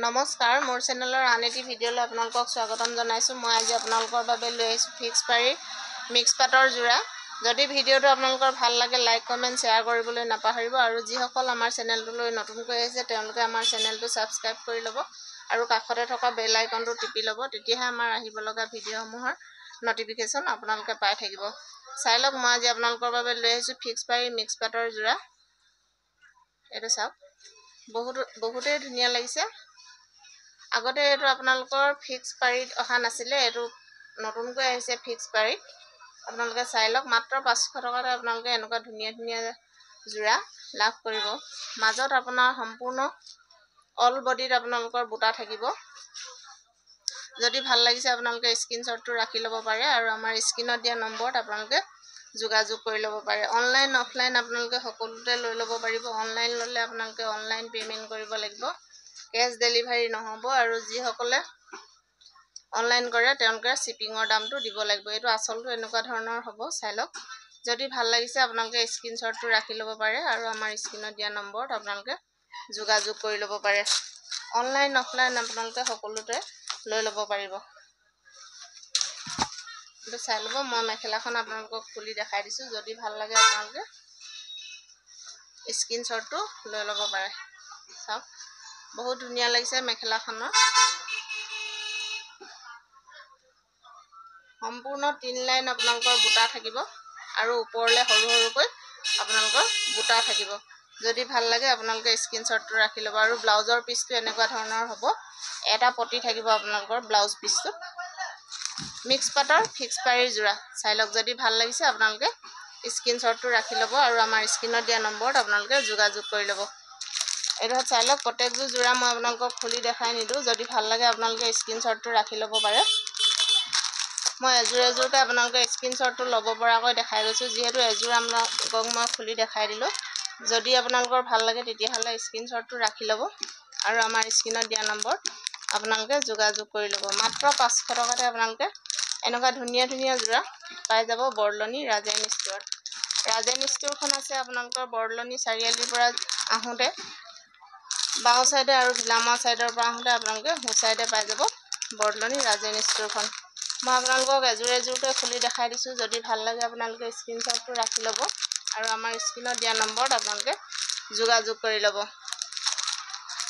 নমস্কাৰ মোৰ চেনেলৰ আন এটি ভিডিঅ'লৈ আপোনালোকক স্বাগতম জনাইছো। মই আজি আপোনালোকৰ বাবে লৈ আহিছো ফিক্স পাৰি মিক্স পাটৰ যোৰা। যদি ভিডিঅ'টো আপোনালোকৰ ভাল লাগে লাইক কমেন্ট শ্বেয়াৰ কৰিবলৈ নাপাহৰিব আৰু যিসকল আমাৰ চেনেলটোলৈ নতুনকৈ আহিছে তেওঁলোকে আমাৰ চেনেলটো সাবস্ক্ৰাইব কৰি ল'ব আৰু কাষতে থকা বেল আইকনটো টিপি ল'ব, তেতিয়াহে আমাৰ আহিব লগা ভিডিঅ'সমূহৰ নটিফিকেশ্যন আপোনালোকে পাই থাকিব। চাই লওক মই আজি আপোনালোকৰ বাবে লৈ আহিছো ফিক্স পাৰি মিক্স পাটৰ যোৰা। এইটো চাওক বহুতেই ধুনীয়া লাগিছে। আগতে এইটো আপোনালোকৰ ফিক্স পাৰিত অহা নাছিলে, এইটো নতুনকৈ আহিছে ফিক্স পাৰিত। আপোনালোকে চাই লওক মাত্ৰ 500 টকাতে আপোনালোকে এনেকুৱা ধুনীয়া ধুনীয়া যোৰা লাভ কৰিব। মাজত আপোনাৰ সম্পূৰ্ণ অল বডিত আপোনালোকৰ বুটা থাকিব। যদি ভাল লাগিছে আপোনালোকে স্ক্ৰীনশ্বটটো ৰাখি ল'ব পাৰে আৰু আমাৰ স্ক্ৰীনত দিয়া নম্বৰত আপোনালোকে যোগাযোগ কৰি ল'ব পাৰে। অনলাইন অফলাইন আপোনালোকে সকলোতে লৈ ল'ব পাৰিব। অনলাইন ল'লে আপোনালোকে অনলাইন পে'মেণ্ট কৰিব লাগিব, কেছ ডেলিভাৰী নহ'ব আৰু যিসকলে অনলাইন কৰে তেওঁলোকে শ্বিপিঙৰ দামটো দিব লাগিব। এইটো আচলটো এনেকুৱা ধৰণৰ হ'ব, চাই লওক। যদি ভাল লাগিছে আপোনালোকে স্ক্ৰীনশ্বটটো ৰাখি ল'ব পাৰে আৰু আমাৰ স্ক্ৰীনত দিয়া নম্বৰত আপোনালোকে যোগাযোগ কৰি ল'ব পাৰে। অনলাইন অফলাইন আপোনালোকে সকলোতে লৈ ল'ব পাৰিব। এইটো চাই ল'ব, মই মেখেলাখন আপোনালোকক খুলি দেখাই দিছোঁ। যদি ভাল লাগে আপোনালোকে স্ক্ৰীনশ্বটটো লৈ ল'ব পাৰে। চাওক বহুত ধুনীয়া লাগিছে মেখেলাখনৰ। সম্পূৰ্ণ 3 লাইন আপোনালোকৰ বুটা থাকিব আৰু ওপৰলৈ সৰু সৰুকৈ আপোনালোকৰ বুটা থাকিব। যদি ভাল লাগে আপোনালোকে স্ক্ৰীনশ্বটটো ৰাখি ল'ব আৰু ব্লাউজৰ পিচটো এনেকুৱা ধৰণৰ হ'ব। এটা পটি থাকিব আপোনালোকৰ ব্লাউজ পিচটো। মিক্স পাটৰ ফিক্স পাৰিৰ যোৰা চাই লওক। যদি ভাল লাগিছে আপোনালোকে স্ক্ৰীনশ্বটটো ৰাখি ল'ব আৰু আমাৰ স্ক্ৰীনত দিয়া নম্বৰত আপোনালোকে যোগাযোগ কৰি ল'ব। এইটো চাই লওক, প্ৰত্যেকযোৰ যোৰা মই আপোনালোকক খুলি দেখাই নিদিওঁ। যদি ভাল লাগে আপোনালোকে স্ক্ৰীনশ্বটটো ৰাখি ল'ব পাৰে। মই এযোৰ এযোৰকৈ আপোনালোকে স্ক্ৰীনশ্বটটো ল'ব পৰাকৈ দেখাই গৈছোঁ, যিহেতু এযোৰ আপোনালোকক মই খুলি দেখাই দিলোঁ। যদি আপোনালোকৰ ভাল লাগে তেতিয়াহ'লে স্ক্ৰীনশ্বটটো ৰাখি ল'ব আৰু আমাৰ স্ক্ৰীনত দিয়া নম্বৰত আপোনালোকে যোগাযোগ কৰি ল'ব। মাত্ৰ 500 টকাতে আপোনালোকে এনেকুৱা ধুনীয়া ধুনীয়া যোৰা পাই যাব বৰলনি ৰাজেন ষ্ট'ৰত। ৰাজেন ষ্ট'ৰখন আছে আপোনালোকৰ বৰলনি চাৰিআলিৰ পৰা আহোঁতে বাওঁ চাইডে আৰু ভিলামা চাইডৰ পৰা আহোঁতে আপোনালোকে সোঁ চাইডে পাই যাব বৰলনি ৰাজেন ষ্ট'ৰখন। মই আপোনালোকক এযোৰ এযোৰকৈ খুলি দেখাই দিছোঁ। যদি ভাল লাগে আপোনালোকে স্ক্ৰীনশ্বটটো ৰাখি ল'ব আৰু আমাৰ স্ক্ৰীনত দিয়া নম্বৰত আপোনালোকে যোগাযোগ কৰি ল'ব।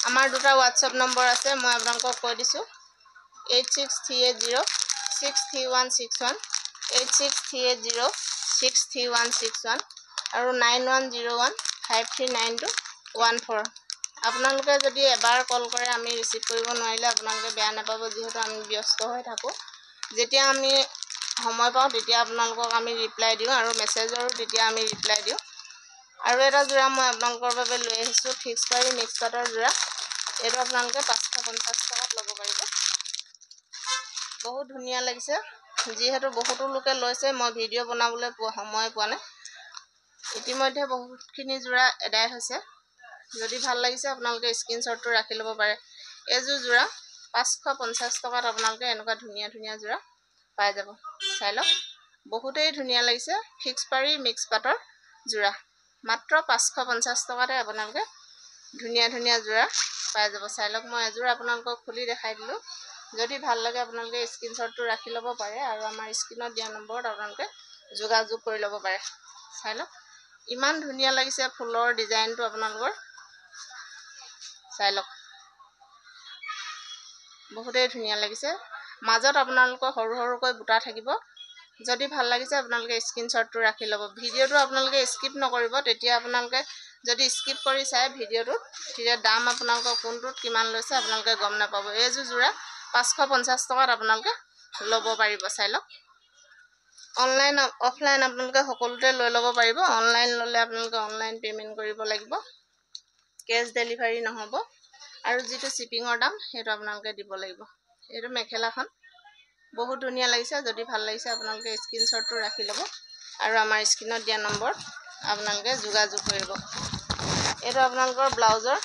আমাৰ দুটা হোৱাটছএপ নম্বৰ আছে, মই আপোনালোকক কৈ দিছোঁ। 8638063161, 8638063161 আৰু 9101539214। আপোনালোকে যদি এবাৰ কল কৰে আমি ৰিচিভ কৰিব নোৱাৰিলে আপোনালোকে বেয়া নাপাব, যিহেতু আমি ব্যস্ত হৈ থাকোঁ। যেতিয়া আমি সময় পাওঁ তেতিয়া আপোনালোকক আমি ৰিপ্লাই দিওঁ আৰু মেছেজৰো তেতিয়া আমি ৰিপ্লাই দিওঁ। আৰু এটা যোৰা মই আপোনালোকৰ বাবে লৈ আহিছোঁ ফিক্স পাৰি মিক্স পাটৰ যোৰা। এইটো আপোনালোকে 550 টকাত ল'ব পাৰিব। বহুত ধুনীয়া লাগিছে, যিহেতু বহুতো লোকে লৈছে, মই ভিডিঅ' বনাবলৈ সময় পোৱা নাই। ইতিমধ্যে বহুতখিনি যোৰা এদাই হৈছে। যদি ভাল লাগিছে আপোনালোকে স্ক্ৰীনশ্বটটো ৰাখি ল'ব পাৰে। এইযোৰ যোৰা 550 টকাত আপোনালোকে এনেকুৱা ধুনীয়া ধুনীয়া যোৰা পাই যাব। চাই লওক বহুতেই ধুনীয়া লাগিছে ফিক্স পাৰি মিক্স পাটৰ যোৰা। মাত্ৰ 550 টকাতে আপোনালোকে ধুনীয়া ধুনীয়া যোৰা পাই যাব। চাই লওক মই এযোৰ আপোনালোকক খুলি দেখাই দিলোঁ। যদি ভাল লাগে আপোনালোকে স্ক্ৰীনশ্বটটো ৰাখি ল'ব পাৰে আৰু আমাৰ স্ক্ৰীনত দিয়া নম্বৰত আপোনালোকে যোগাযোগ কৰি ল'ব পাৰে। চাই লওক ইমান ধুনীয়া লাগিছে ফুলৰ ডিজাইনটো আপোনালোকৰ। চাই লওক বহুতেই ধুনীয়া লাগিছে। মাজত আপোনালোকৰ সৰু সৰুকৈ বুটা থাকিব। যদি ভাল লাগিছে আপোনালোকে স্ক্ৰীনশ্বটটো ৰাখি ল'ব। ভিডিঅ'টো আপোনালোকে স্কিপ নকৰিব, তেতিয়া আপোনালোকে যদি স্কিপ কৰি চাই ভিডিঅ'টোত তেতিয়া দাম আপোনালোকৰ কোনটোত কিমান লৈছে আপোনালোকে গম নাপাব। এইযোৰ যোৰা 550 টকাত আপোনালোকে ল'ব পাৰিব। চাই লওক অনলাইন অফলাইন আপোনালোকে সকলোতে লৈ ল'ব পাৰিব। অনলাইন ল'লে আপোনালোকে অনলাইন পে'মেণ্ট কৰিব লাগিব, কেছ ডেলিভাৰী নহ'ব আৰু যিটো শ্বিপিঙৰ দাম সেইটো আপোনালোকে দিব লাগিব। এইটো মেখেলাখন বহুত ধুনীয়া লাগিছে। যদি ভাল লাগিছে আপোনালোকে স্ক্ৰীনশ্বটটো ৰাখি ল'ব আৰু আমাৰ স্ক্ৰীনত দিয়া নম্বৰত আপোনালোকে যোগাযোগ কৰিব। এইটো আপোনালোকৰ ব্লাউজৰ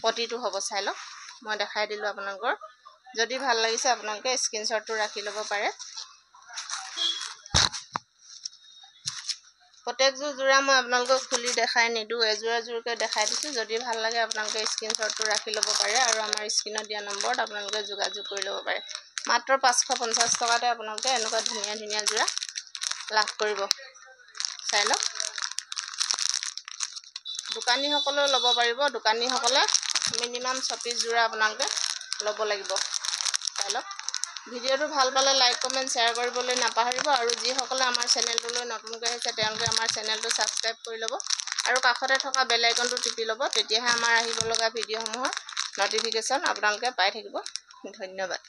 পটিটো হ'ব। চাই লওক মই দেখাই দিলোঁ আপোনালোকৰ। যদি ভাল লাগিছে আপোনালোকে স্ক্ৰীনশ্বটটো ৰাখি ল'ব পাৰে। প্ৰত্যেকযোৰ যোৰা মই আপোনালোকক খুলি দেখাই নিদিওঁ, এযোৰ এযোৰকৈ দেখাই দিছোঁ। যদি ভাল লাগে আপোনালোকে স্ক্ৰীনশ্বটটো ৰাখি ল'ব পাৰে আৰু আমাৰ স্ক্ৰীনত দিয়া নম্বৰত আপোনালোকে যোগাযোগ কৰি ল'ব পাৰে। মাত্ৰ 550 টকাতে আপোনালোকে এনেকুৱা ধুনীয়া ধুনীয়া যোৰা লাভ কৰিব। চাই লওক, দোকানীসকলেও ল'ব পাৰিব। দোকানীসকলে মিনিমাম 26 যোৰা আপোনালোকে ল'ব লাগিব। চাই লওক, ভিডিঅ'টো ভাল পালে লাইক কমেণ্ট শ্বেয়াৰ কৰিবলৈ নাপাহৰিব আৰু যিসকলে আমাৰ চেনেলটোলৈ নতুনকৈ আহিছে তেওঁলোকে আমাৰ চেনেলটো ছাবস্ক্ৰাইব কৰি ল'ব আৰু কাষতে থকা বেল আইকনটো টিপি ল'ব। তেতিয়াহে আমাৰ আহিব লগা ভিডিঅ'সমূহৰ ন'টিফিকেশ্যন আপোনালোকে পাই থাকিব। ধন্যবাদ।